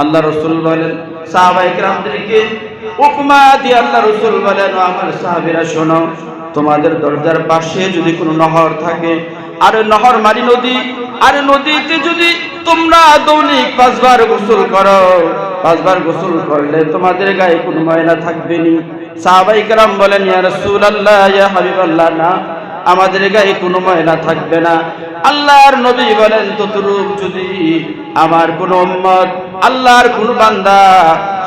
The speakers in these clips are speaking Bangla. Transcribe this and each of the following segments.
আল্লাহ রাসূল বলেন সাহাবায়ে কেরামদেরকে উপমা দিয়ে আল্লাহ রাসূল বলেন, আমার সাহাবীরা শোনো, তোমাদের দরজার পাশে যদি কোনো নহর থাকে, আর নহর মানে নদী, আর নদীতে যদি তোমরা দৈনিক 5 বার গোসল করো, 5 বার গোসল করলে তোমাদের গায়ে কোনো ময়লা থাকবে না। সাহাবায়ে কেরাম বলেন, ইয়া রাসূলুল্লাহ, ইয়া হাবিবাল্লাহ, না, আমাদের গায়ে কোনো ময়লা থাকবে না। আল্লাহর নবী বলেন, ততরূপ যদি আমার কোন উম্মত, আল্লাহর কোন বান্দা,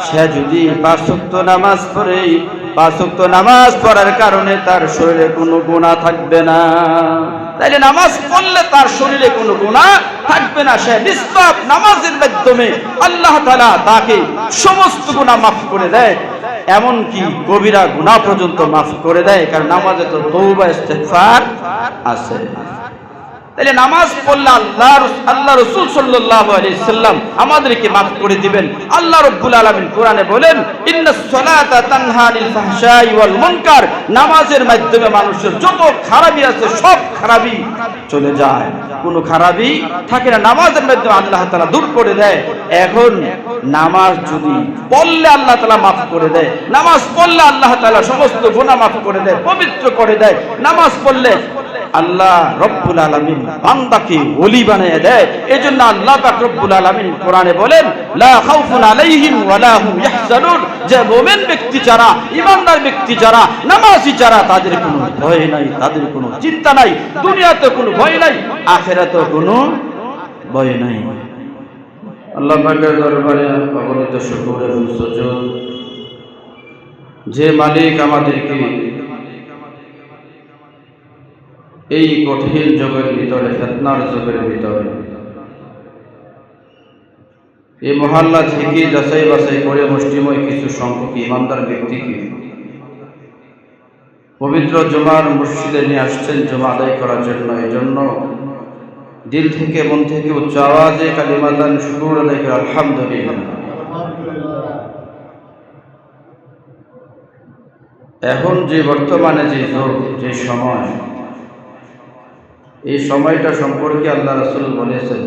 সে যদি 5 ওয়াক্ত নামাজ পড়ে, 5 ওয়াক্ত নামাজ পড়ার কারণে তার শরীরে কোনো গুনাহ থাকবে না, তাইলে নামাজ পড়লে তার শরীরে কোনো গুনাহ থাকবে না। সে নিষ্পাপ নামাজের মাধ্যমে আল্লাহ তাআলা তাকে সমস্ত গুনাহ মাফ করে দেয়, এমনকি কবিরা গুনাহ পর্যন্ত মাফ করে দেয়, কারণ নামাজে তো তওবা ইস্তিগফার আছে। তাহলে নামাজ পড়লে আল্লাহ রাসূল সাল্লাল্লাহু আলাইহি সাল্লাম আমাদেরকে মাফ করে দিবেন। আল্লাহ রাব্বুল আলামিন কোরআনে বলেন, ইন্নাস সালাতা তানহা আনিল ফাহশাই ওয়াল মুনকার, নামাজের মাধ্যমে মানুষের যত খারাপি আছে সব খারাপি চলে যায়, কোনো খারাপি থাকে না, নামাজের মাধ্যমে আল্লাহ তাআলা দূর করে দেয়। এখন নামাজ যদি পড়লে আল্লাহ তাআলা মাফ করে দেয়, নামাজ পড়লে আল্লাহ তাআলা সমস্ত গুনাহ মাফ করে দেয়, পবিত্র করে দেয়। নামাজ পড়লে আল্লাহ রব্বুল আলামিন বান্দাকে ওলি বানিয়ে দেয়। এজন্য আল্লাহ পাক রব্বুল আলামিন কোরআনে বলেন, লা খাউফুন আলাইহিম ওয়া লা হুম ইয়াহজানুন, যে মুমিন ব্যক্তি যারা, ঈমানদার ব্যক্তি যারা, নামাজি যারা, তাদের কোনো ভয় নাই, তাদের কোনো চিন্তা নাই, দুনিয়াতে কোনো ভয় নাই, আখিরাতে কোনো ভয় নাই। আল্লাহ পাকের দরবারে অগণিত শুকর এবং সুজুদ, যে মালিক আমাদেরকে এই কঠিন যুগের ভিতরে, ফিতনার যুগের ভিতরে, এই মহল্লা থেকে যাচাই বাছাই করে মুষ্টিময় কিছু সংখ্যক ইমানদার ব্যক্তিকে পবিত্র জুমার মসজিদে নিয়ে আসছেন জুমা আদায় করার জন্য। এই জন্য দিল থেকে, মন থেকে উচ্চ আওয়াজে কালিমাতান শুকর আদায় করে আলহামদুলিল্লাহ। এখন যে বর্তমানে যে যুগ, যে সময়, এই সময়টা সম্পর্কে আল্লাহ রাসূল বলেছেন,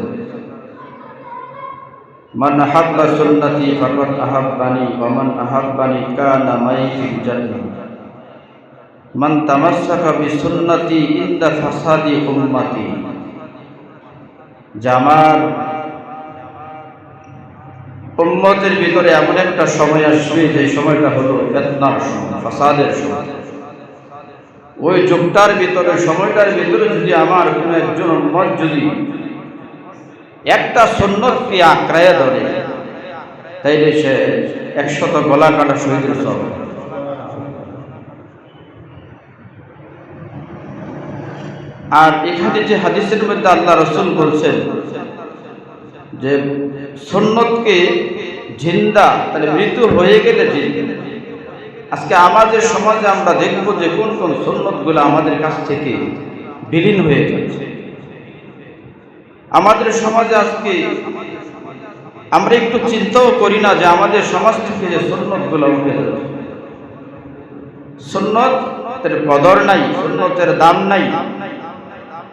মান আহাব্বা সুন্নতি ফাকাদ আহাব্বানি ওয়া মান আহাব্বানি কানা মাই ফিল জান্নাহ, মান তামাসসাকা বিসুন্নতি ইনদা ফাসাদি উম্মতি। জামার উম্মতের ভিতরে এমন একটা সময় আসবে, যে সময়টা হলো ফিতনার সময়, ফাসাদের সময়। ওই যুগটার ভিতরে, সময়টার ভিতরে যদি আমার কোনো একজন উম্মত যদি একটা সুন্নতকে আঁকড়াইয়া ধরে, তাইলে সে 100 গলা কাটা শহীদের সওয়াব। আর এখানে যে হাদিসের মধ্যে আল্লাহ রাসূল বলছেন যে সুন্নতকে জিন্দা, তাহলে মৃত্যু হয়ে গেলে জিন্দা। আজকে আমাদের সমাজে আমরা দেখব যে কোন কোন সুন্নতগুলো আমাদের কাছ থেকে বিলীন হয়ে যাচ্ছে। আমাদের সমাজে আজকে আমরা একটু চিন্তাও করি না যে আমাদের সমাজ থেকে যে সুন্নতগুলো উঠে যাচ্ছে, সুন্নতের কদর নাই, সুন্নতের দাম নাই।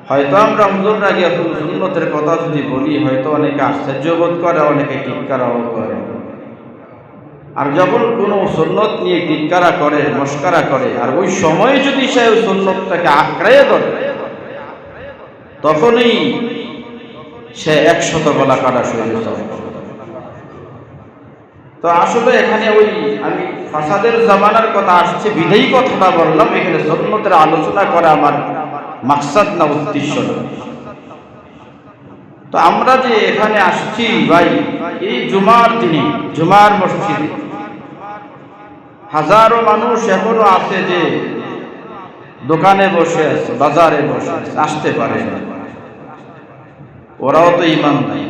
হয়তো আমরা হুজুররা গিয়ে সুন্নতের কথা যদি বলি, হয়তো অনেকে আশ্চর্য বোধ করে, অনেকে টিটকারাও করে। আর যখন কোনো সুন্নত নিয়ে টিটকারা করে, মস্করা করে, আর ওই সময় যদি সে ওই সুন্নতটাকে আঁকড়াইয়ে ধরে, তখনই সে 100 গলা কাটা শহীদ হবে। তো আসলে এখানে ওই আমি ফাসাদের জামানার কথা আসছে বিধায়ী কথাটা বললাম, এখানে সুন্নতের আলোচনা করা আমার মাকসাদ না, উদ্দেশ্য না। তো আমরা যে এখানে আসছি ভাই, এই জুমার দিনে, জুমার মসজিদে হাজারো মানুষ এখনো আছে যে দোকানে বসে আছে, বাজারে বসে আছে, আসতে পারে না। ওরাও তো ইমান নাই,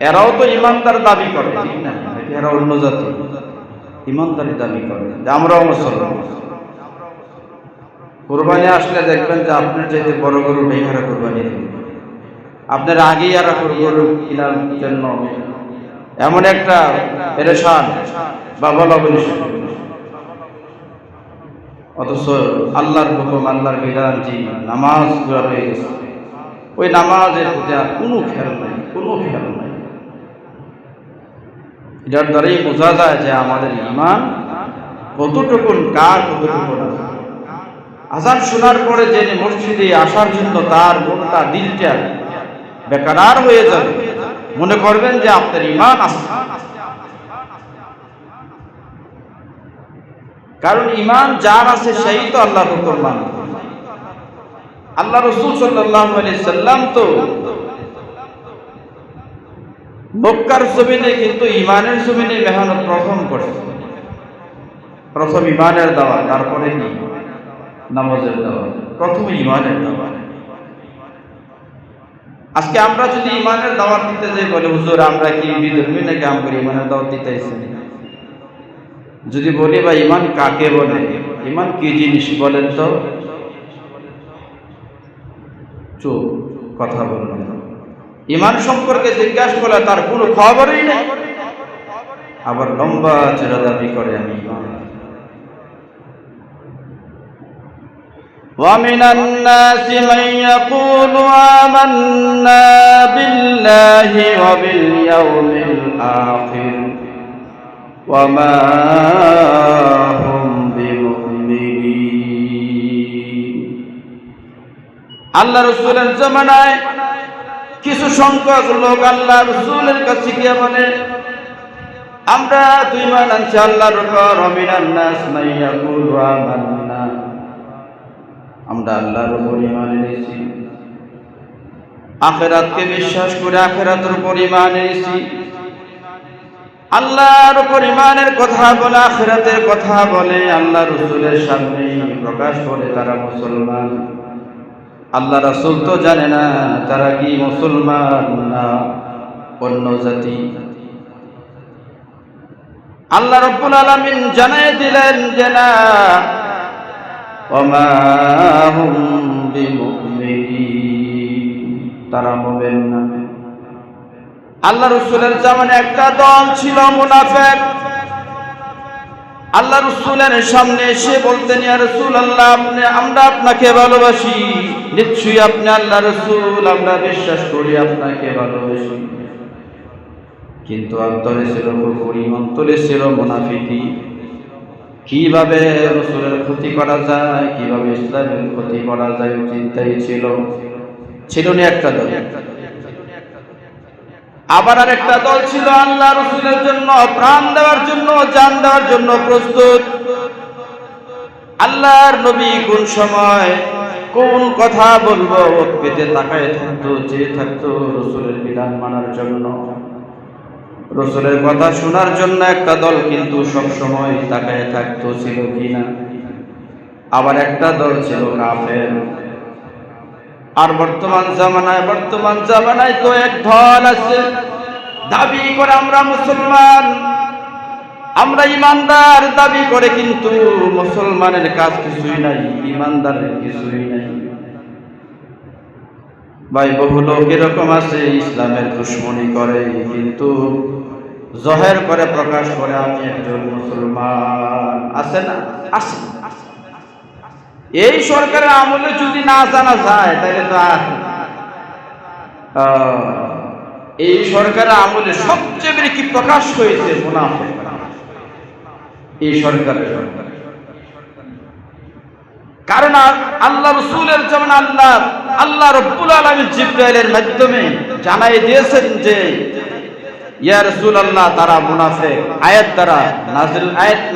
এরাও তো ইমানদার দাবি করে, ঠিক না? এরা অন্য জাতি, ইমানদারি দাবি করে যে আমরাও মুসলমান। কোরবানি আসলে দেখবেন যে আপনার চাইতে বড় গরু নেই, হারা কোরবানি দেবে। আপনার আগেই আর গরু কেনার জন্য এমন একটা পেরেশান বা বলা বলি, অথচ আল্লাহর হুকুম, আল্লাহর বিধান যে নামাজ রয়ে গেছে, ওই নামাজের প্রতি আর কোনো খেয়াল নাই, কোনো খেয়াল নাই। এটার দ্বারাই বোঝা যায় যে আমাদের ঈমান কতটুকুন কার কতটুকুন। আযান শোনার পরে জেনে মসজিদে আসার জন্য তার মনটা দিলটা বেকার হয়ে যাবে, মনে করবেন যে আপনার ঈমান আছে। কারণ ঈমান যার আছে সেই তো আল্লাহর হুকুম মানে। আল্লাহ রাসূল সাল্লাল্লাহু আলাইহি সাল্লাম তো মক্কার জমিনে কিন্তু ঈমানের জমিনে মেহনত প্রথম করেছে। প্রথম ঈমানের দাওয়াত, তারপরে কি নামাজের দাওয়াত, প্রথম ঈমানের দাওয়াত। আজকে আমরা যদি ঈমানের দাওয়াত দিতে যাই বলে হুজুর আমরা কি বিধর্মী নাকি আমরা ঈমানের দাওয়াত দিতেছি? যদি বলি ভাই ঈমান কাকে বলে, ঈমান কি জিনিস বলেন তো, চুপ, কথা বলবেন না। ঈমান সম্পর্কে জিজ্ঞাসা করলে তার কোনো খবরই নেই, আবার লম্বা চূড়া দাবি করে আমি ঈমান। وَمِنَ النَّاسِ مَن يَقُولُ آمَنَّا بِاللَّهِ وَبِالْيَوْمِ الْآخِرِ وَمَا هُمْ بِمُؤْمِنِينَ। আল্লাহ রাসূলের জামানায় কিছু সংখ্যক লোক আল্লাহ রাসূলের কাছে গিয়ে বলে আমরা তো ঈমান আনছি আল্লাহর উপর। وَمِنَ النَّاسِ مَن يَقُولُ آمَنَّا, আমরা আল্লাহর উপর ঈমান এনেছি, আখিরাতকে বিশ্বাস করে আখিরাতের উপর ঈমান এনেছি। আল্লাহর উপর ঈমানের কথা বলে, আখিরাতের কথা বলে, আল্লাহ রাসূলের সামনে প্রকাশ করে তারা মুসলমান। আল্লাহ রাসূল তো জানে না তারা কি মুসলমান না অন্য জাতি। আল্লাহ রাব্বুল আলামিন জানিয়ে দিলেন যে না, ওমা হুম বিমুমিনিন, তারা মুমিন না। আল্লাহ রাসূলের জামানায় একটা দল ছিল মুনাফিক। আল্লাহ রাসূলের সামনে এসে বলতেন ইয়া রাসূলুল্লাহ আমরা আপনাকে ভালোবাসি, নিশ্চয়ই আপনি আল্লাহ রাসূল, আমরা বিশ্বাস করি আপনাকে ভালোবাসি। কিন্তু অন্তরে ছিল কুফর, অন্তরে ছিল মুনাফিকি। কিভাবে রাসূলের ক্ষতি করা যায়, কিভাবে ইসলামের ক্ষতি করা যায় চিন্তাই ছিল না একটা দল। আবার আরেকটা দল ছিল আল্লাহ রাসূলের জন্য প্রাণ দেওয়ার জন্য, জান দেওয়ার জন্য প্রস্তুত। আল্লাহর নবী কোন সময় কোন কথা বলবো পেতে তাকায় থাকতো, চেয়ে থাকতো রাসূলের বিধান মানার জন্য, রাসূলের কথা শোনার জন্য একটা দল কিন্তু সব সময় তাকায় থাকতো, ছিল কিনা। আবার একটা দল ছিল কাফের। আর বর্তমান জামানায় তো এক দল আছে দাবি করে আমরা মুসলমান, আমরা ইমানদার দাবি করে, কিন্তু মুসলমানের কাজ কিছুই নাই, ইমানদারের কিছুই নাই। ভাই বহু লোক এরকম আছে ইসলামের দুশমনি করে, কিন্তু জহের করে প্রকাশ করে আমি একজন মুসলমান। আছে না? আছে। এই সরকারের আমলে যদি না জানা যায় তাহলে তো এই সরকারের আমলে সবচেয়ে বেশি প্রকাশ হয়েছে মুনাফিক এই সরকারের। কারণ আল্লাহ রাসূলের যেমন আল্লাহ রাব্বুল আলামিন জিবরাইলের মাধ্যমে জানাই দিয়েছেন যে ইয়া রাসূলুল্লাহ তারা মুনাফিক। আয়াত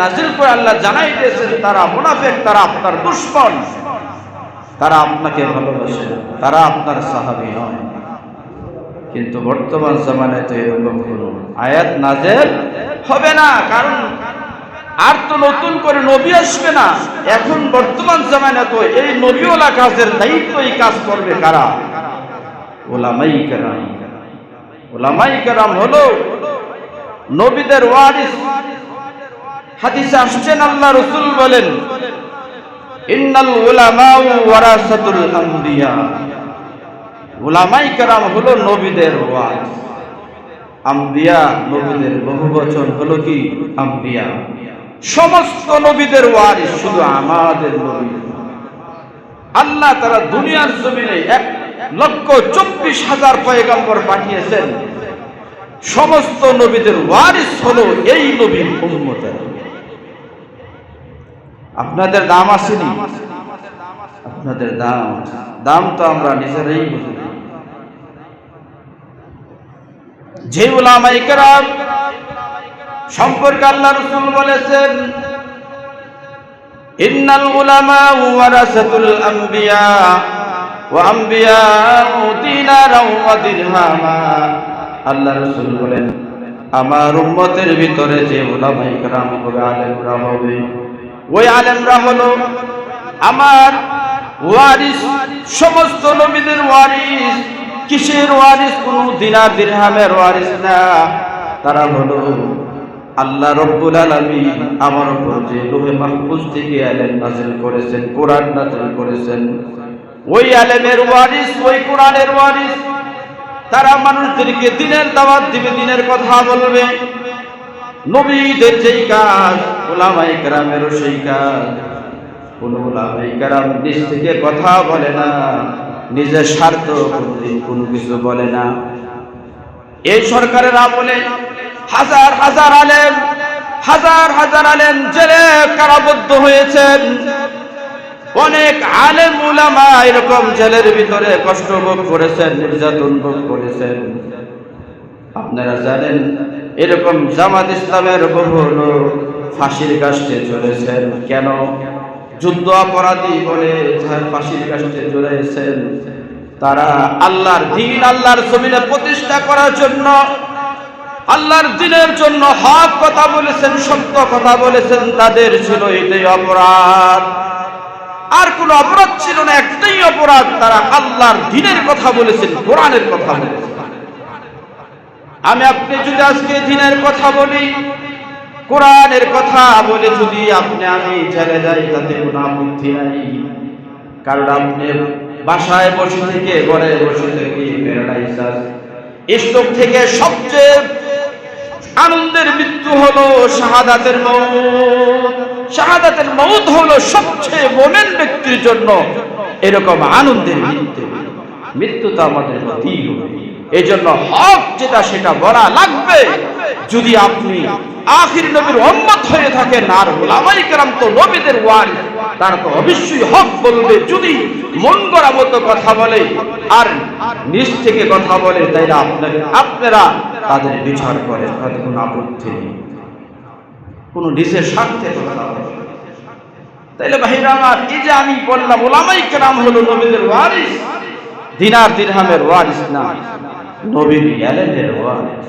নাযিল করে আল্লাহ জানাই দিয়েছেন তারা মুনাফিক, তারা আপনার দুশমন, তারা আপনাকে ভালোবাসে না, তারা আপনার সাহাবী নয়। কিন্তু বর্তমান জামানায় তো এরকম কোনো আয়াত নাযিল হবে না, কারণ আর তো নতুন করে নবী আসবে না। এখন বর্তমান জামানায় তো এই নবীওয়ালা কাজের দায়িত্ব এই কাজ করবে কারা? উলামায়ে কেরাম। উলামায়ে কেরাম হলো নবীদের ওয়ারিস। হাদিসে আসছেন আল্লাহ রাসূল বলেন ইন্নাল উলামা ওয়ারাসাতুল আমবিয়া। উলামায়ে কেরাম হলো নবীদের ওয়ারিস। আম্বিয়া নবীদের বহুবচন হলো কি আম্বিয়া। সমস্ত নবীদের ওয়ারিস, শুধু আমাদের নবী। আল্লাহ তাআলা দুনিয়ার জমিনে 1,24,000 পয়গম্বর পাঠিয়েছেন। সমস্ত নবীদের ওয়ারিস হলো এই নবীর উম্মতেরা। আপনাদের দাম আসেনি, আপনাদের দাম তো আমরা নিজেরাই বুঝি। যে উলামায়ে কেরাম সম্পর্কে আল্লাহ রাসূল বলেছেন, ইন্নাল উলামা ওয়ারাসাতুল আম্বিয়া ওয়া আম্বিয়াউ দিনারাও ওয়া দিরহামা। আল্লাহ রাসূল বলেন, আমার উম্মতের ভিতরে যে উলামায়ে কেরাম হবে, আলেমরা হবে, ওই আলেমরা হলো আমার ওয়ারিস, সমস্ত নবীদের ওয়ারিস। কিসের ওয়ারিস? কোন দিনার দিরহামের ওয়ারিস না। তারা হলো আল্লাহ রব্বুল আলামিন আমার উপর যে লোহে মাহফুজ থেকে ইলম নাযিল করেছেন, কোরআন নাযিল করেছেন, ওই ইলমের ওয়ারিস, ওই কোরআনের ওয়ারিস। তারা মানুষদেরকে দ্বীনের দাওয়াত দিবে, দ্বীনের কথা বলবে। নবীদের যেই কাজ, উলামায়ে কেরামেরও সেই কাজ। কোন উলামায়ে কেরাম নিজ থেকে কথা বলে না, নিজের স্বার্থ কোনদিন কোনো কিছু বলে না। এই সরকারের আমলে হাজার হাজার আলেম জেলে কারাবদ্ধ হয়েছেন। অনেক আলেম উলামা এরকম জেলের ভিতরে কষ্ট ভোগ করেছেন, নির্যাতন ভোগ করেছেন। আপনারা জানেন, এরকম জামাত ইসলামের বহু লোক ফাঁসির কাস্টে চলেছেন। কেন? যুদ্ধ অপরাধী বলে ফাঁসির কাস্টে চলেছেন। তারা আল্লাহর দ্বীন, আল্লাহর জমিনে প্রতিষ্ঠা করার জন্য, আল্লাহর দ্বীনের জন্য হক কথা বলেছেন, সত্য কথা বলেছেন। তাদের ছিল এটাই অপরাধ, আর কোন অপরাধ ছিল না। একটাই অপরাধ, তারা আল্লাহর দ্বীনের কথা বলেছেন, কোরআনের কথা বলেছেন। আমি আপনি যদি আজকে দ্বীনের কথা বলি, কোরআনের কথা বলে যদি আপনি আমি চলে যাই, তাতে কোনো আপত্তি নাই। কারণ আপনি বাসায় বসে থেকে, ঘরে বসে থেকে প্যারালাইসিস, স্ট্রোক থেকে সবচেয়ে আনন্দের মৃত্যু হলো শাহাদাতের মউত। শাহাদাতের মউত হলো সবচেয়ে মুমিন ব্যক্তির জন্য এরকম আনন্দের মৃত্যু। মৃত্যু তো আমাদের হতেই হবে। এই জন্য হক যেটা সেটা বলা লাগবে। যদি আপনি আখির নবীর উম্মত হয়ে থাকেন, আর উলামায়ে কেরাম তো নবীদের ওয়ারিস, তারা তো অবশ্যই হক বলবে। যদি মন গড়া মতো কথা বলে আর নিজ থেকে কথা বলে, তাইলে আপনারা তাদের বিচার করেন, তাদের কোনো আপত্তি নেই। কোনো নিজের স্বার্থে কথা বলে, তাইলে ভাইরা আমার, এই যে আমি বললাম উলামায়ে কেরাম হলো নবীদের ওয়ারিস, দিনার দিরহামের ওয়ারিস না, নবীর ইলমের ওয়ারিস।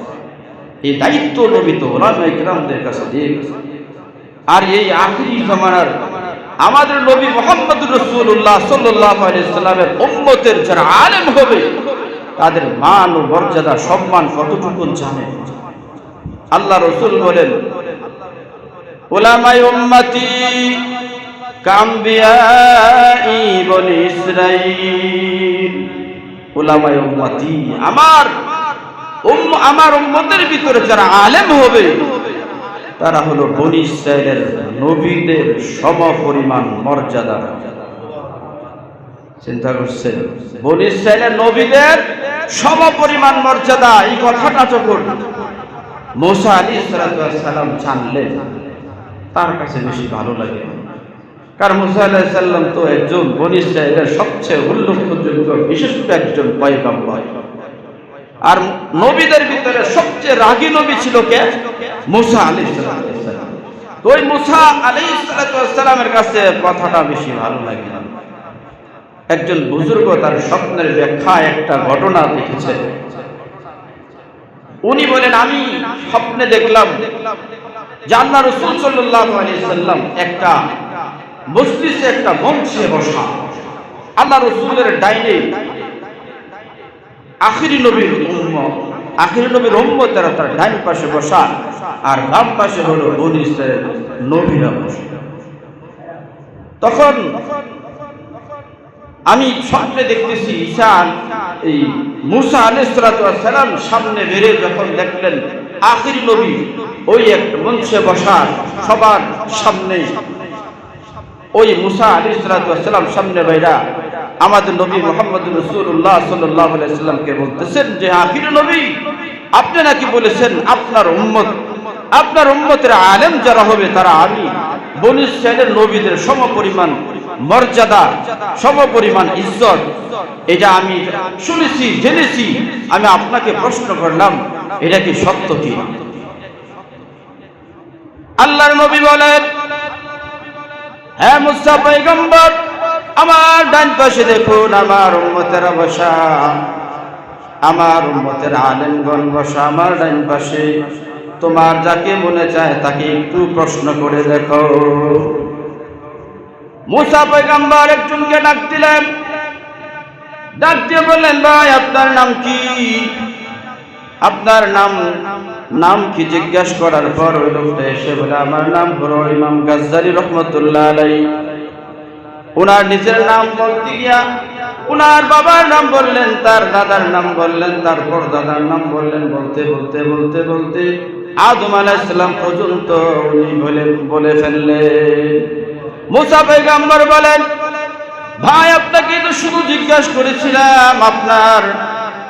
এই দায়িত্ব নবী তো উলামায়ে কেরামদের কাছে দিয়ে গেছে। আর এই আখিরি জামানার আমাদের নবী মুহাম্মদুর রাসূলুল্লাহ সাল্লাল্লাহু আলাইহি ওয়াসাল্লামের উম্মতের যারা আলেম হবে, তাদের মান ও মর্যাদা, সম্মান কতটুকু জানে। আল্লাহ রাসূল বলেন, উলামায়ে উম্মতি কাম্বিয়াই বনি ইসরাঈল। উলামায়ে উম্মতি, আমার উম্মতের ভিতরে যারা আলেম হবে, তারা হলো বনি ইসরাঈলের নবীদের সমপরিমাণ মর্যাদা। চিন্তা করছেন? বনি ইসরাঈলের নবীদের সমপরিমাণ মর্যাদা। এই কথাটা যখন মুসা আলাইহিস সালাম জানলেন, তার কাছে বেশি ভালো লাগে। কারণ মুসা আলাইহিস সালাম তো একজন বনি ইসরাঈলের সবচেয়ে উল্লেখযোগ্য বিশিষ্ট একজন পয়গম্বর। আর নবীদের ভিতরে সবচেয়ে রাগী নবী ছিল কে? মুসা আলাইহিস সালাম। তো ওই মুসা আলাইহিস সালামের কাছে কথাটা বেশি ভালো লাগে। একজন বুজুর্গ তার স্বপ্নের ব্যাখ্যা একটা ঘটনা দেখেছে। উনি বলেন, আমি স্বপ্নে দেখলাম যে আল্লাহ রাসূল সাল্লাল্লাহু আলাইহি সাল্লাম একটা মজলিসে, একটা মঞ্চে বসা। আল্লাহ রাসূলের ডাইনে আখিরি নবীর উম্মতেরা তার ডান পাশে বসা, আর বাম পাশে হলো বনি ইসরাঈলের নবীরা বসা। তখন আমি স্বপ্নে দেখতেছি এই মুসা আলাইহিস সালাম সামনে বেরিয়ে যখন দেখলেন আখিরি নবী ওই একটা মঞ্চে বসা, সবার সামনে ওই মুসা আলাইহিস সালাম সামনে বাইরা আমাদের নবী মুহাম্মদুর রাসূলুল্লাহ সাল্লাল্লাহু আলাইহি ওয়াসাল্লামকে বলতেছেন যে আখিরি নবী আপনি নাকি বলেছেন আপনার উম্মতের আলেম যারা হবে তারা আমি বনী ইসরাইলের নবীদের সমপরিমাণ মর্যাদা, সমপরিমাণ ইজ্জত। এটা আমি শুনেছি, জেনেছি। আমি আপনাকে প্রশ্ন করলাম, এটা কি সত্য কি? আল্লাহর নবী বলেন, হ্যাঁ মুসা পয়গম্বর, আমার ডান পাশে দেখুন আমার উম্মতেরা বসা, আমার উম্মতের আলেমগণ বসা আমার ডান পাশে। তোমার যাকে মনে চায় তাকে একটু প্রশ্ন করে দেখো। মুসা পয়গম্বর একজনকে ডাক দিলেন, ডাক দিয়ে বললেন, ভাই আপনার নাম কি? আপনার নাম কি জিজ্ঞাসা করার পর ওই লোকটা এসে বলে, আমার নাম হলো ইমাম গাজ্জালি রহমতুল্লাহ আলাইহি। ওনার নিজের নাম বলতে গিয়া ওনার বাবার নাম বললেন, তার দাদার নাম বললেন, তারপর দাদার নাম বললেন। বলতে বলতে বলতে বলতে আদম আলাইহিস সালাম পর্যন্ত উনি বলে ফেললেন। মুসা পয়গম্বর বলেন, ভাই আপনাকে তো শুধু জিজ্ঞাসা করেছিলাম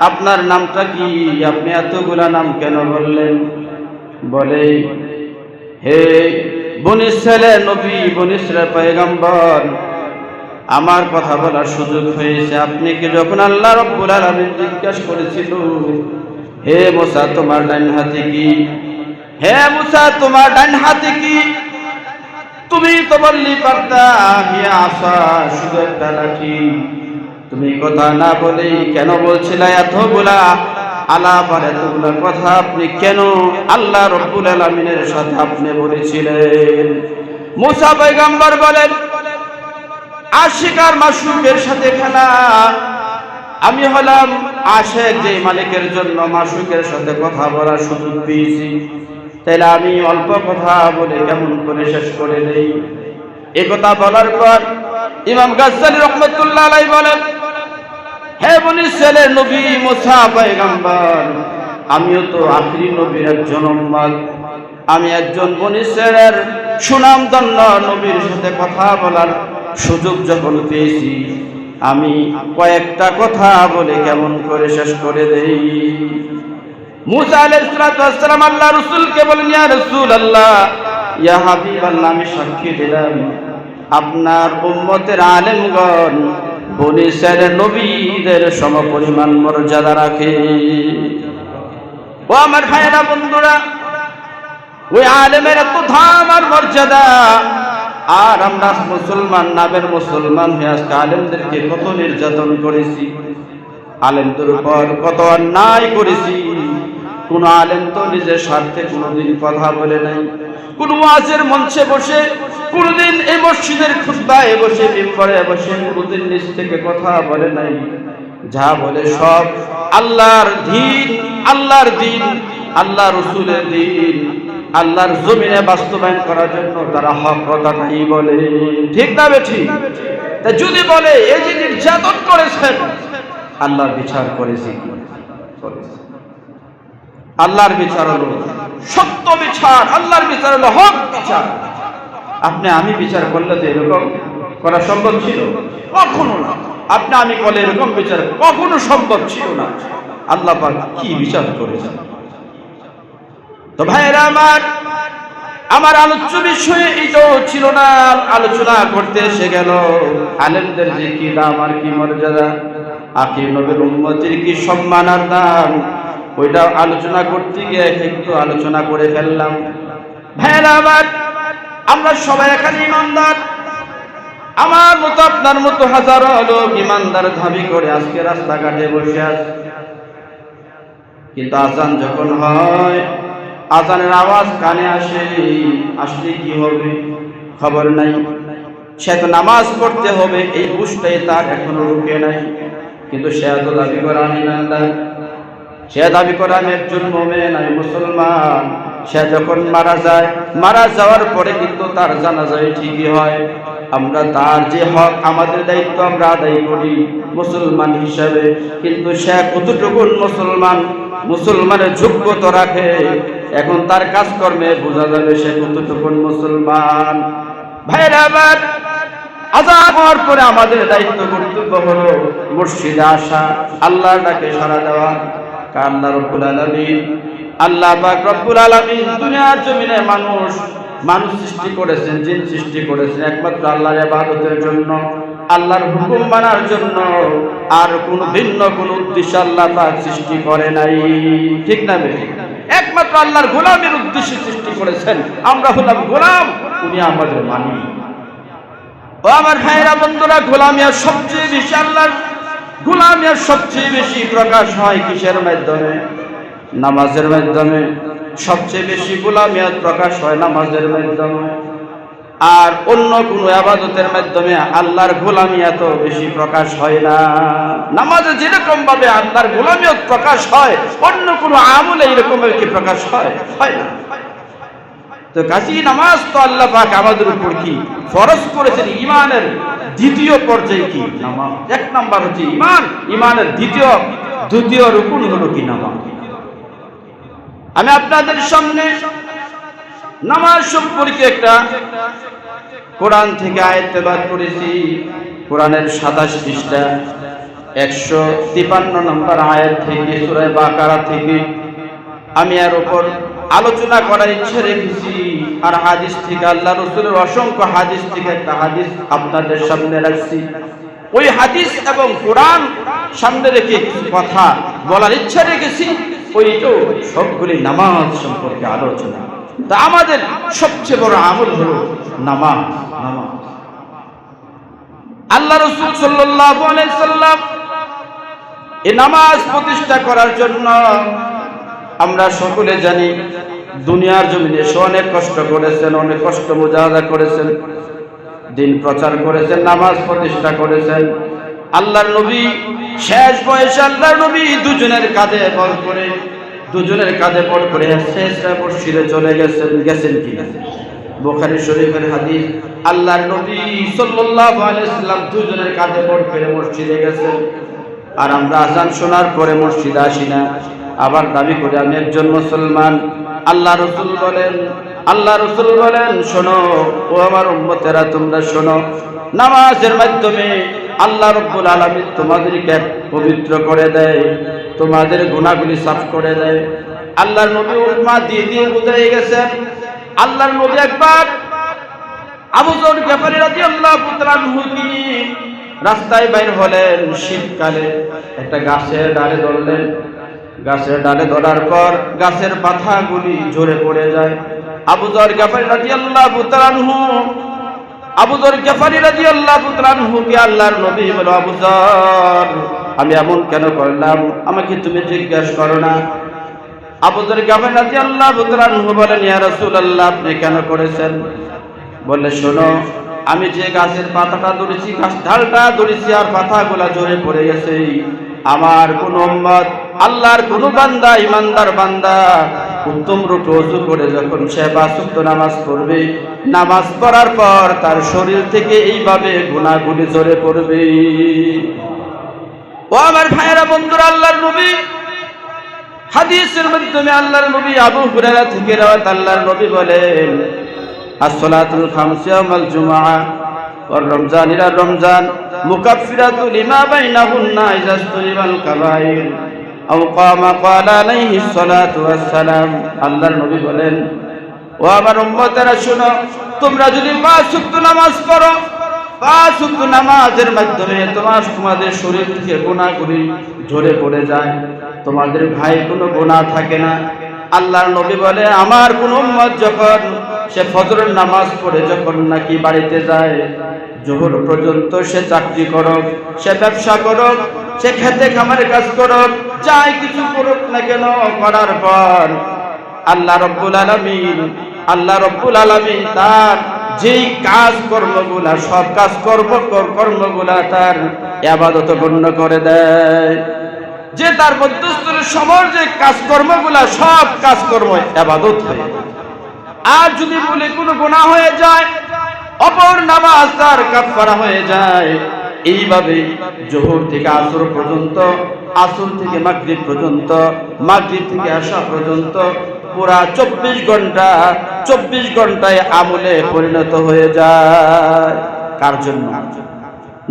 আপনার নামটা কি? আপনি এতগুলা নাম কেন বললেন? বলে, হে বনী ইসরাইলের নবী, বনী ইসরাইলের পয়গম্বর, আমার কথা বলার সুযোগ হয়েছে। আপনি কি যখন আল্লাহ রাব্বুল আলামিন জিজ্ঞাসা করেছিল, হে মুসা তোমার ডান হাতে কি? হে মুসা তোমার ডান হাতে কি? তুমি তো বললি পারতা হিয়া আসা, শুধু একটা লাঠি। তুমি কথা না বলেই কেন বলছিলে এতগুলা আলাপ আর এতগুলা কথা? আপনি কেন আল্লাহ রাব্বুল আলামিনের সাথে আপনি বলেছিলেন? মুসা পয়গম্বর বলেন, আশিক আর মাশুকের সাথে খেলা। আমি হলাম আশিক, যে মালিকের জন্য মাশুকের সাথে কথা বলার সুযোগ পেয়েছি, তাইলে আমি অল্প কথা বলে কেমন করে শেষ করে দেই। এ কথা বলার পর ইমাম গাজ্জালি রহমতুল্লাহ আলাইহি বলেন, হে বনী ইসরাইলের নবী মুসা পয়গম্বর, আমিও তো আখিরি নবীর একজন উম্মত। আমি একজন বনী ইসরাইলের সুনামধন্য নবীর সাথে কথা বলার সুযোগ যখন পেয়েছি, আমি কয়েকটা কথা বলে কেমন করে শেষ করে দেই। মুসা আলাইহিস সালাম আল্লাহ রাসূলকে বলেন, ইয়া রাসূলুল্লাহ, ইয়া হাবিবাল্লাহ, আমি সাক্ষী দিলাম আপনার উম্মতের আলেমগণ বনী ইসরাইলের নবীদের সমপরিমাণ মর্যাদা রাখে। ও আমার ভাইয়েরা, বন্ধুরা, ওই আলেমের এত দাম আর মর্যাদা, আর আমরা মুসলমান নামের মুসলমান হয়ে আজকে আলেমদেরকে কত নির্যাতন করেছি, আলেমদের উপর কত অন্যায় করেছি। কোন আলেম তো নিজের স্বার্থে কোনোদিন কথা বলে নাই। কোন ওয়াজের মঞ্চে বসে কোনোদিন, এই মসজিদের খুতবায় বসে, মিম্বরে বসে কোনোদিন নিজ থেকে কথা বলে নাই। যা বলে সব আল্লাহর দিন, আল্লাহর দিন, আল্লাহ রসুলের দিন, আল্লাহর জমিনে বাস্তবায়ন করার জন্য তারা হক কথাটাই বলে। ঠিক না বেঠিক? তা যদি বলে এই যে নির্যাতন করেছেন, আল্লাহর বিচার করেছে কি? আল্লাহর বিচার হলো সত্য বিচার, আল্লাহর বিচার হলো হক বিচার। আপনি আমি বিচার করলে তো এরকম করা সম্ভব ছিল? কখনো না। আপনি আমি করলে এরকম বিচার কখনো সম্ভব ছিল না। আল্লাহ পাক কি বিচার করেছেন? তো ভাইরা আমার আলোচ্য বিষয় এইটাও ছিল না। আলোচনা করতে এসে গেল আলেমদের যে কি দাম আর কি মর্যাদা, আখির নবীর উম্মতের কি সম্মান আর দাম, ওইটা আলোচনা করতে গিয়ে একটু আলোচনা করে ফেললাম। ভাইরা আমরা সবাই এখানে ইমানদার। আমার মতো আপনার মতো হাজারো লোক ইমানদার দাবি করে আজকে রাস্তাঘাটে বসে আছে। কিন্তু আজান যখন হয়, আজানের আওয়াজ কানে আসলে কি হবে খবর নাই। সে তো নামাজ পড়তে হবে এই বুঝটাই তার এখনো রুখে নাই। কিন্তু সে তো দাবি করে আমি ইমানদার, সে দাবি করে আমি একজন মুমিন, আমি মুসলমান। সে যখন মারা যাওয়ার পরে কিন্তু তার জানাজাই ঠিকই হয়। আমরা তার যে হক, আমাদের দায়িত্ব আমরা আদায় করি মুসলমান হিসাবে। কিন্তু সে কতটুকু মুসলমানের যোগ্যতা রাখে, এখন তার কাজকর্মে বোঝা যাবে সে কতটুকু মুসলমান। ভাইরা আমার, আযান হওয়ার পরে আমাদের দায়িত্ব কর্তব্য হলো মসজিদে আসা, আল্লাহর ডাকে সাড়া দেওয়া। আল্লাহ রব্বুল আলামিন, আল্লাহ পাক রব্বুল আলামিন দুনিয়ার জমিনে মানুষ সৃষ্টি করেছেন, জিন সৃষ্টি করেছেন একমাত্র আল্লাহর ইবাদতের জন্য, আল্লাহর হুকুম মানার জন্য। আর কোন ভিন্ন কোন উদ্দেশ্য আল্লাহ পাক সৃষ্টি করে নাই, ঠিক না বেঠিক? একমাত্র আল্লাহর গোলামের উদ্দেশ্যে সৃষ্টি করেছেন। আমরা হলাম গোলাম, উনি আমাদের মালিক। ও আমার ভাইরা বন্ধুরা, গোলামিয়ার সবচেয়ে বেশি আল্লাহর গোলামিয়ার সবচেয়ে বেশি প্রকাশ হয় কিসের মাধ্যমে? নামাজের মাধ্যমে। সবচেয়ে বেশি গোলামিয়াত প্রকাশ হয় নামাজের মাধ্যমে। আর অন্য কোনো ইবাদতের মাধ্যমে আল্লাহর গোলামিয়াত বেশি প্রকাশ হয় না। নামাজে যেরকম ভাবে আল্লাহর গোলামিয়াত প্রকাশ হয়, অন্য কোনো আমলে এরকম কি প্রকাশ হয়? হয় না। তো কাজী নামাজ তো আল্লাহ পাক আমাদের উপর কি ফরজ করেছেন। ঈমানের দ্বিতীয় পর্যায়ে কি নামাজ। এক নাম্বার হচ্ছে ঈমান, ঈমানের দ্বিতীয় রুকুন হলো কি নামাজ। আমি আপনাদের সামনে নামাজ সম্পর্কে একটা কোরআন থেকে আয়াত তেলাওয়াত করেছি। কোরআনের 27 পৃষ্ঠা 153 নম্বর আয়াত থেকে, সূরা বাকারা থেকে আমি এর উপর আলোচনা করার ইচ্ছা রেখেছি। আর হাদিস থেকে, আল্লাহ রাসূলের অসংখ্য হাদিস থেকে একটা হাদিস আপনাদের সামনে রাখছি। ওই হাদিস এবং কোরআন সামনে রেখে কিছু কথা বলার ইচ্ছা রেখেছি। ওইটাও সবগুলি নামাজ সম্পর্কে আলোচনা। তা আমাদের সবচেয়ে বড় আমল হলো নামাজ। আল্লাহ রাসূল সাল্লাল্লাহু আলাইহি সাল্লাম এই নামাজ প্রতিষ্ঠা করার জন্য আমরা সকলে জানি দুনিয়ার জমিনে অনেক কষ্ট করেছেন, অনেক কষ্ট মুজাহাদা করেছেন, দিন প্রচার করেছেন, নামাজ প্রতিষ্ঠা করেছেন। আল্লাহর নবী শেষ বয়সে আল্লাহর নবী দুজনের কাঁধে বল করে শেষ মসজিদে চলে গেছেন কিনা? বুখারী শরীফের হাদিস, আল্লাহর নবী সাল্লাল্লাহু আলাইহি সাল্লাম দুজনের কাঁধে বল করে মসজিদে গেছেন। আর আমরা আযান শোনার পরে মসজিদে আসি না, আবার দাবি করে আমি একজন মুসলমান। আল্লাহ রাসূল বলেন শোনো ও আমার উম্মতেরা, তোমরা শোনো, নামাজের মাধ্যমে আল্লাহ রাব্বুল আলামিন তোমাদেরকে পবিত্র করে দেয়, তোমাদের গুনাহগুলি সাফ করে দেয়। আল্লাহর নবী উপমা দিয়ে বুঝাই গেছেন। আল্লাহর নবী একবার আবু যর গফারী রাদিয়াল্লাহু তাআলা আনহু নিয়ে রাস্তায় বাইর হলেন। শীতকালে একটা গাছের ডালে ধরলেন। গাছের ডালে ধরার পর গাছের পাতাগুলি ঝরে পড়ে যায়। আবু যর গফারী রাদিয়াল্লাহু তাআলা আনহুকে আল্লাহর নবী বলে, আবু যর, আমি এমন কেন করলাম, আমাকে তুমি জিজ্ঞাসা করো না? আবু যর গফারী রাদিয়াল্লাহু তাআলা আনহু বলেন, ইয়া রাসূলুল্লাহ, আপনি কেন করেছেন? বলে, শোনো, আমি যে গাছের পাতাটা ধরেছি, গাছ ঢালটা ধরেছি, আর পাতাগুলা ঝরে পড়ে গেছে। আমার কোন উম্মত, আল্লাহর কোন বান্দা, ইমানদার বান্দা উত্তম রূপে ওযু করে যখন সে 5 ওয়াক্ত নামাজ পড়বে, নামাজ পড়ার পর তার শরীর থেকে এইভাবে গুনাহগুলি ঝরে পড়বে। ও আমার ভাইয়েরা বন্ধুরা, আল্লাহর নবী হাদিসের মাধ্যমে আল্লাহর নবী আবু হুরায়রা থেকে রাওয়াত, আল্লাহর নবী বলেন, as-salatul khams yawmal jumu'ah wal ramzan ila ramzan mukaffiratu lima bainahunna idza istulibal kaba'ir aw qama qala alayhi salatu wassalam। আল্লাহর নবী বলেন, ও আমার উম্মতেরা শোনো, তোমরা যদি 5 ওয়াক্ত নামাজ পড়ো, 5 ওয়াক্ত নামাজের মাধ্যমে তোমাদের শরীর থেকে গুনাহগুলি ঝরে পড়ে যায়, তোমাদের ভাই কোনো গুনাহ থাকে না। আল্লাহর নবী বলে, আমার কোন উম্মত যখন সে ফজরের নামাজ পড়ে যখন নাকি বাড়িতে যায়, জোহর পর্যন্ত সে চাকরি করুক, সে ব্যবসা করুক, সে খেতে খামারে কাজ করুক, যাই কিছু করুক না কেন, করার পর আল্লাহ রাব্বুল আলামিন তার যেই কাজ কর্মগুলা, সব কাজ কর্মগুলা তার ইবাদত গণ্য করে দেয়। যে তার মধ্যস্থলের সময় যে কাজকর্মগুলা, সব কাজকর্ম ইবাদত হয়ে যায়। আর যদি বলে কোনো গুনাহ হয়ে যায়, অপর নামাজ তার কাফারা হয়ে যায়। এইভাবে জোহর থেকে আসর পর্যন্ত, আসর থেকে মাগরিব পর্যন্ত, মাগরিব থেকে আশা পর্যন্ত পুরা 24 ঘন্টায় আমলে পরিণত হয়ে যায়। কার জন্য?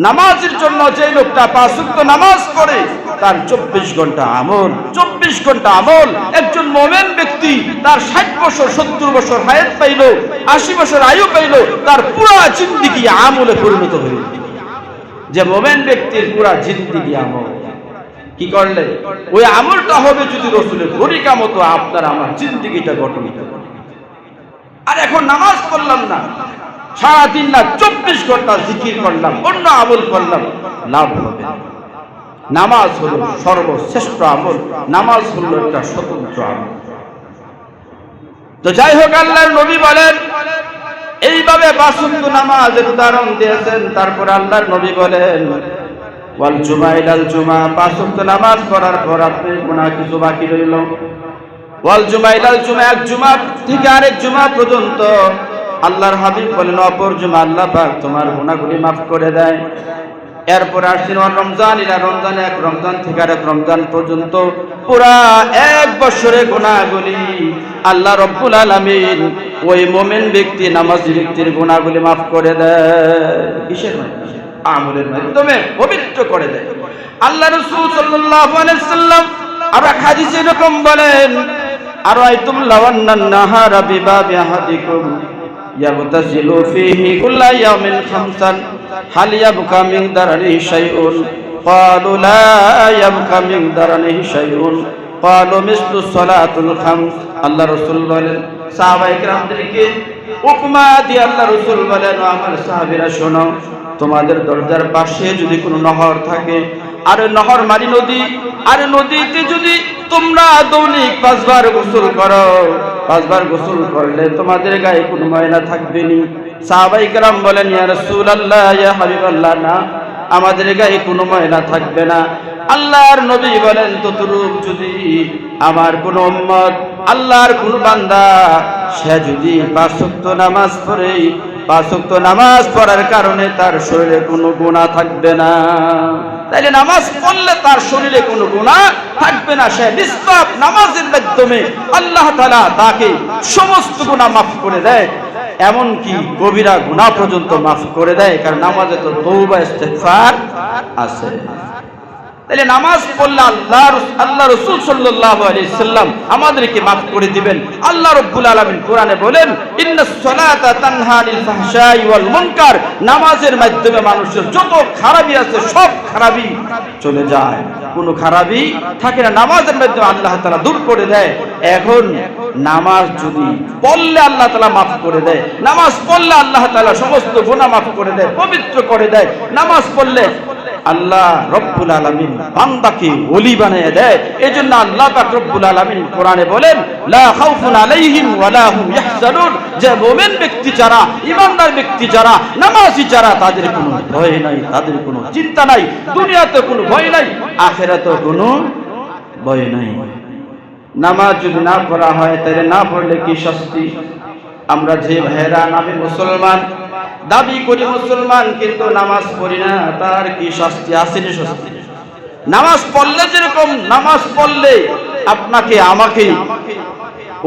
নামাজের জন্য। যে লোকটা 5 ওয়াক্ত নামাজ পড়ে, তার 24 ঘন্টা আমল। 24 ঘন্টা আমল। একজন মুমিন ব্যক্তি তার 60 বছর 70 বছর হায়াত পাইল, 80 বছর আয়ু পাইল, তার পুরো জিন্দেগি আমলে পরিণত হইল। যে মুমিন ব্যক্তির পুরো জিন্দেগি আমল, কি করলে ওই আমলটা হবে যদি রাসূলের তরিকা মতো আপনার আমার জিন্দেগিটা গঠন হবে। আর এখন নামাজ পড়লাম না, সারাদিন না 24 ঘন্টা জিকির করলাম, অন্য আমল করলাম, লাভ হবে না। নামাজ হলো সর্বশ্রেষ্ঠ আমল, নামাজ হলো একটা স্বতন্ত্র আমল। তো যাই হোক, আল্লাহর নবী বলেন এইভাবে 5 ওয়াক্ত নামাজের উদাহরণ দিয়েছেন। তারপর আল্লাহর নবী বলেন ওয়াল জুমা ইলাল জুমা, 5 ওয়াক্ত নামাজ পড়ার পর আপনি গুনাহ কিছু বাকি রইল। ওয়াল জুমা ইলাল জুমা, এক জুমা থেকে আরেক জুমা পর্যন্ত আল্লাহর হাবিব বলেন অপর জুমা আল্লাহ পাক তোমার গুনাহগুলি মাফ করে দেয়। এরপর আসছেন রমজান ইলা রমজান, এক রমজান থেকে আরেক রমজান পর্যন্ত পুরা 1 বছরের গুনাহগুলি আল্লাহ রাব্বুল আলামিন ওই মুমিন ব্যক্তি নামাজি ব্যক্তির গুনাহগুলি মাফ করে দেয়। কিসের মাধ্যমে? আমলের মাধ্যমে পবিত্র করে দেয়। আল্লাহ রাসূল সাল্লাল্লাহু আলাইহি সাল্লাম আর হাদিসে এরকম বলেন আরাইতুম লাওয়ান্নান নাহারা বিবাবি আহাদিকুম ইয়াবতাসিলু ফীহি কুল্লা ইয়াউমিন খামসান হাল ইয়াবকা মিন দারানিহি শাইউন ক্বালু লা ইয়াবকা মিন দারানিহি শাইউন ক্বালু মিসলু সালাতুল খামস। আল্লাহ রাসূল বলেন সাহাবায়ে কিরামদেরকে উপমা দিয়ে আল্লাহ রাসূল বলেন আমার সাহাবীরা শোনো, তোমাদের দরজার পাশে যদি কোনো নহর থাকে, আর নহর মানে নদী, আর নদীতে যদি তোমরা দৈনিক 5 বার গোসল করো, 5 বার গোসল করলে তোমাদের গায়ে কোনো ময়লা থাকবে না। সাহাবায়ে কেরাম বলেন ইয়া রাসূলুল্লাহ, ইয়া হাবিবাল্লাহ, না আমাদের গায়ে কোনো ময়লা থাকবে না। আল্লাহর নবী বলেন ততরূপ যদি আমার কোন উম্মত, আল্লাহর কোন বান্দা, সে যদি 5 ওয়াক্ত নামাজ পড়ে, 5 ওয়াক্ত নামাজ পড়ার কারণে তার শরীরে কোনো গুনাহ থাকবে না, তাইলে নামাজ পড়লে তার শরীরে কোনো গুনাহ থাকবে না। সে নিষ্পাপ নামাজের মাধ্যমে আল্লাহ তাআলা তাকে সমস্ত গুনাহ মাফ করে দেয়, এমনকি কবিরা গুনাহ পর্যন্ত মাফ করে দেয়, কারণ নামাজে তো তওবা ইস্তিগফার আছে। তাহলে নামাজ পড়লে আল্লাহ রাসূল সাল্লাল্লাহু আলাইহি সাল্লাম আমাদেরকে মাফ করে দিবেন। আল্লাহ রাব্বুল আলামিন কোরআনে বলেন ইন্নাস সালাতা তানহা আনিল ফাহশাই ওয়াল মুনকার, নামাজের মাধ্যমে মানুষের যত খারাপি আছে সব খারাপি চলে যায়, কোনো খারাপি থাকে না, নামাজের মাধ্যমে আল্লাহ তাআলা দূর করে দেয়। এখন নামাজ যদি পড়লে আল্লাহ তাআলা মাফ করে দেয়, নামাজ পড়লে আল্লাহ তাআলা সমস্ত গুনাহ মাফ করে দেয়, পবিত্র করে দেয়। নামাজ পড়লে আল্লাহ রব্বুল আলামিন বান্দাকে ওলি বানিয়ে দেয়। এজন্য আল্লাহ পাক রব্বুল আলামিন কোরআনে বলেন লা খাউফুন আলাইহিম ওয়ালা হুম ইয়াহজানুন, যে মুমিন ব্যক্তি যারা, ঈমানদার ব্যক্তি যারা, নামাজি যারা, তাদের কোনো ভয় নাই, তাদের কোনো চিন্তা নাই, দুনিয়াতে কোনো ভয় নাই, আখিরাতেও কোনো ভয় নাই। নামাজ যদি না পড়া হয় তাহলে না পড়লে কি শাস্তি? আমরা যে ভাইরা নামে মুসলমান, দাবি করি মুসলমান, কিন্তু নামাজ পড়ি না, তার কি শাস্তি আছে? শাস্তি নামাজ পড়লে যেরকম, নামাজ পড়লে আপনাকে আমাকে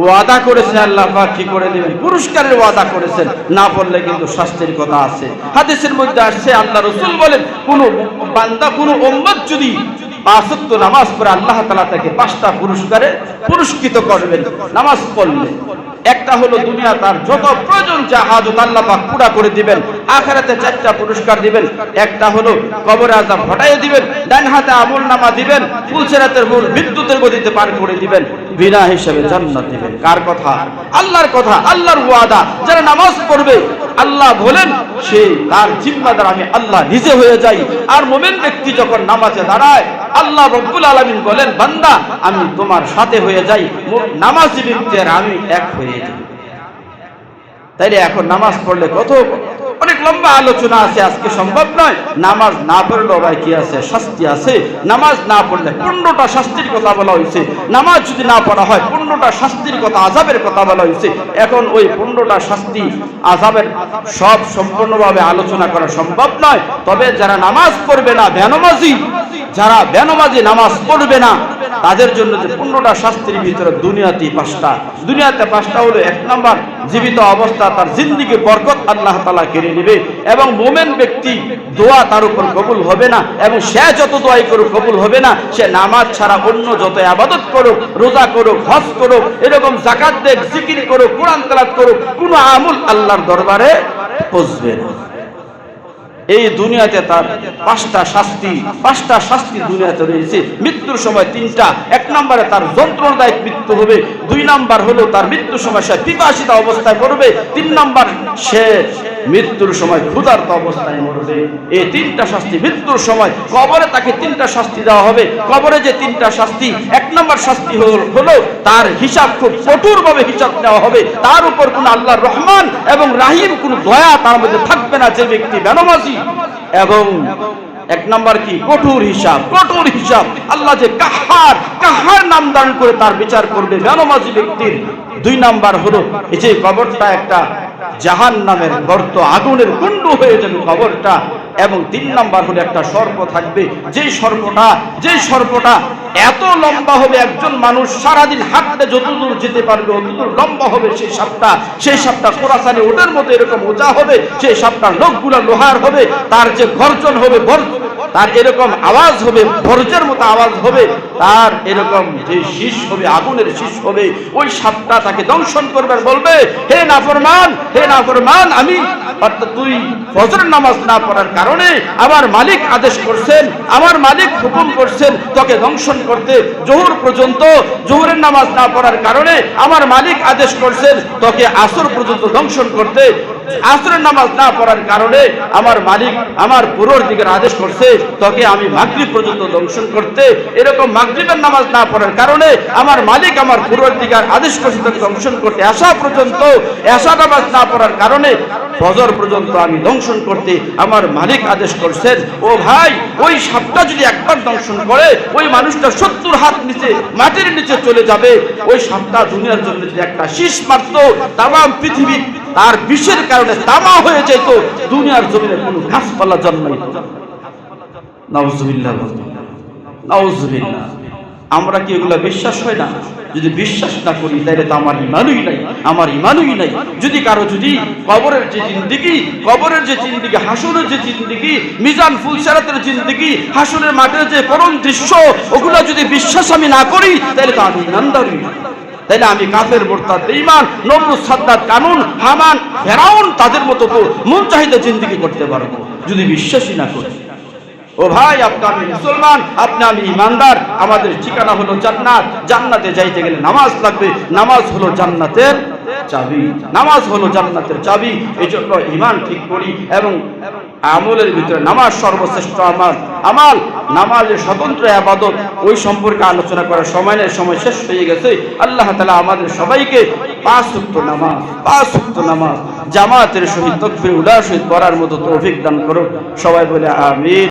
ওয়াদা করেছেন আল্লাহ পাক কি করে দিবেন, পুরস্কারের ওয়াদা করেছেন। না পড়লে কিন্তু শাস্তির কথা আছে। হাদিসের মধ্যে আসছে আল্লাহ রাসূল বলেন কোন বান্দা, কোন উম্মত যদি 5 ওয়াক্ত নামাজ পড়ে আল্লাহ তাআলা তাকে 5টা পুরস্কারে পুরস্কৃত করবেন নামাজ পড়লে। একটা হলো দুনিয়া তার যত প্রয়োজন যা হাজত আল্লাহ পাক পুরা করে দিবেন, আখিরাতে 4টা পুরস্কার দিবেন। একটা হলো কবরে আযাব হটাইয়ে দিবেন, ডান হাতে আমলনামা দিবেন, ফুলসিরাতের মূল বিদ্যুতের গতিতে পার করে দিবেন, বিনা হিসাবে জান্নাত দিবেন। কার কথা? আল্লাহর কথা, আল্লাহর ওয়াদা। যারা নামাজ পড়বে আল্লাহ বলেন সে তার জিম্মাদার আমি আল্লাহ নিজে হয়ে যাই। আর মুমিন ব্যক্তি যখন নামাজে দাঁড়ায় আল্লাহ রাব্বুল আলামিন বলেন বান্দা আমি তোমার সাথে হয়ে যাই, নামাজি ব্যক্তি আর আমি এক হয়ে যাই। তাইলে এখন নামাজ পড়লে কত অনেক লম্বা আলোচনা আছে, আজকে সম্ভব নয়। নামাজ না পড়লে ভাই কি আছে? শাস্তি আছে। নামাজ না পড়লে 15টা শাস্তির কথা বলা হয়েছে। নামাজ যদি না পড়া হয় 15টা শাস্তির কথা, আযাবের কথা বলা হয়েছে। এখন ওই 15টা শাস্তি আযাবের সব সম্পূর্ণভাবে আলোচনা করা সম্ভব নয়। তবে যারা নামাজ পড়বে না, বেনামাজি, যারা বেনামাজি নামাজ পড়বে না, তাদের জন্য যে 15টা শাস্তির ভিতরে দুনিয়াতে 5টা। দুনিয়াতে 5টা হলো, 1 নাম্বার জীবিত অবস্থা তার জিন্দেগির বরকত আল্লাহ তাআলা কেড়ে নেবে এবং মুমিন ব্যক্তি দোয়া তার উপর কবুল হবে না, এবং সে যত দোয়াই করুক কবুল হবে না। সে নামাজ ছাড়া অন্য যত ইবাদত করুক, রোজা করুক, হজ করুক, এরকম যাকাত দেখ, জিকির করুক, কোরআন তেলাওয়াত করুক, কোনো আমল আল্লাহর দরবারে পৌঁছবে না। এই দুনিয়াতে তার 5টা শাস্তি দুনিয়াতে রয়েছে। মৃত্যুর সময় 3টা। 1 নম্বরে তার যন্ত্রণাদায়ক মৃত্যু হবে, 2 নাম্বার হলো তার মৃত্যুর সময় সে পিপাসিত অবস্থায় মরবে, 3 নাম্বার সে মৃত্যুর সময় ক্ষুধার্ত অবস্থায় মরবে। এই 3টা শাস্তি মৃত্যুর সময়। কবরে তাকে 3টা শাস্তি দেওয়া হবে। কবরে যে 3টা শাস্তি, 1 নম্বর শাস্তি হলো তার হিসাব খুব কঠোরভাবে হিসাব নেওয়া হবে। তার উপর কোন আল্লাহর রহমান এবং রাহিম কোন দয়া তার মধ্যে থাকবে না, যে ব্যক্তি বেনামাজি। এবং 1 নাম্বার কি? কঠোর হিসাব। আল্লাহ যে কাহার নাম ধারণ করে তার বিচার করবে বেনামাজি ব্যক্তির। 2 নাম্বার হলো এই যে কবরটা একটা জাহান্নামের গর্ত, আগুনের কুণ্ড হয়ে যাবে কবরটা। এবং 3 নাম্বার হলো একটা সর্প থাকবে, যেই সর্পটা এত লম্বা হবে, একজন মানুষ সারাদিন হাঁটতে যতদূর যেতে পারবে অতদূর লম্বা হবে সেই সাপটা কোরাসানি ওটার মতো এরকম উঁচা হবে। সেই সাপটার নখগুলো লোহার হবে, তার যে গর্জন হবে, তার এরকম আওয়াজ হবে, বর্জ্যের মতো আওয়াজ হবে, তার এরকম যে শীষ হবে, আগুনের শীষ হবে। ওই সাপটা তাকে দংশন করবে, বলবে, হে নাফরমান, আমি অর্থাৎ তুই ফজরের নামাজ না পড়ার কারণে আমার মালিক আদেশ করছেন, আমার মালিক হুকুম করছেন তোকে দংশন করতে। জোহরের নামাজ না পড়ার কারণে আমার মালিক আদেশ করছেন তোকে আসর পর্যন্ত দংশন করতে। আসরের নামাজ না পড়ার কারণে আমার মালিক, আমার পূর্বদিকের আদেশ করছে তোকে আমি মাগরিব পর্যন্ত দংশন করতে। এরকম মাগরিবের নামাজ না পড়ার কারণে আমার মালিক, আমার পূর্বদিকের আদেশ করছে তোকে দংশন করতে। এশা নামাজ না পড়ার কারণে ফজর পর্যন্ত আমি দংশন করতে আমার মালিক আদেশ করছেন। ও ভাই, ওই সাপটা যদি একবার দংশন করে, ওই মানুষটা 70 হাত নিচে মাটির নিচে চলে যাবে। ওই সাপটা দুনিয়ার জন্য যদি একটা শীষ মারত, তামাম পৃথিবী তার বিষের কারণে তামা হয়ে যেত, দুনিয়ার জমিনে কোনো গাছপালা জন্মাইত না। নাউজুবিল্লাহ। আমরা কি এগুলা বিশ্বাস হয় না? যদি বিশ্বাস না করি তাহলে তো আমার ইমানই নাই। যদি কারো কবরের যে জিন্দেগি, হাসরের যে জিন্দেগি, মিজান ফুলসিরাতের জিন্দেগি, হাসরের মাঠের যে করুণ দৃশ্য, ওগুলা যদি বিশ্বাস আমি না করি তাহলে তো আমি ইমানদারই না। তাইলে আমি কাফের, মুরতাদ, বেঈমান, নমরুদ, সাদ্দাত, কানুন, হামান, ফেরাউন তাদের মতো তো মন চাহিদা জিন্দেগি করতে পারবো যদি বিশ্বাসই না করি। ও ভাই, আপনি আমি মুসলমান, আপনি আমি ইমানদার। আমাদের ঠিকানা হলো জান্নাত। জান্নাতে যাইতে গেলে নামাজ লাগবে। নামাজ হলো জান্নাতের চাবি। এই জন্য ঈমান ঠিক করি এবং আমলের ভিতরে নামাজ সর্বশ্রেষ্ঠ আমাল। নামাজের স্বতন্ত্র ইবাদত, ওই সম্পর্কে আলোচনা করার সময় শেষ হয়ে গেছে। আল্লাহ তাআলা আমাদের সবাইকে 5 ওয়াক্ত নামাজ জামাতের সহিত তাকবীর উলার সহিত পড়ার মতো তৌফিক দান করুন। সবাই বলে আমিন।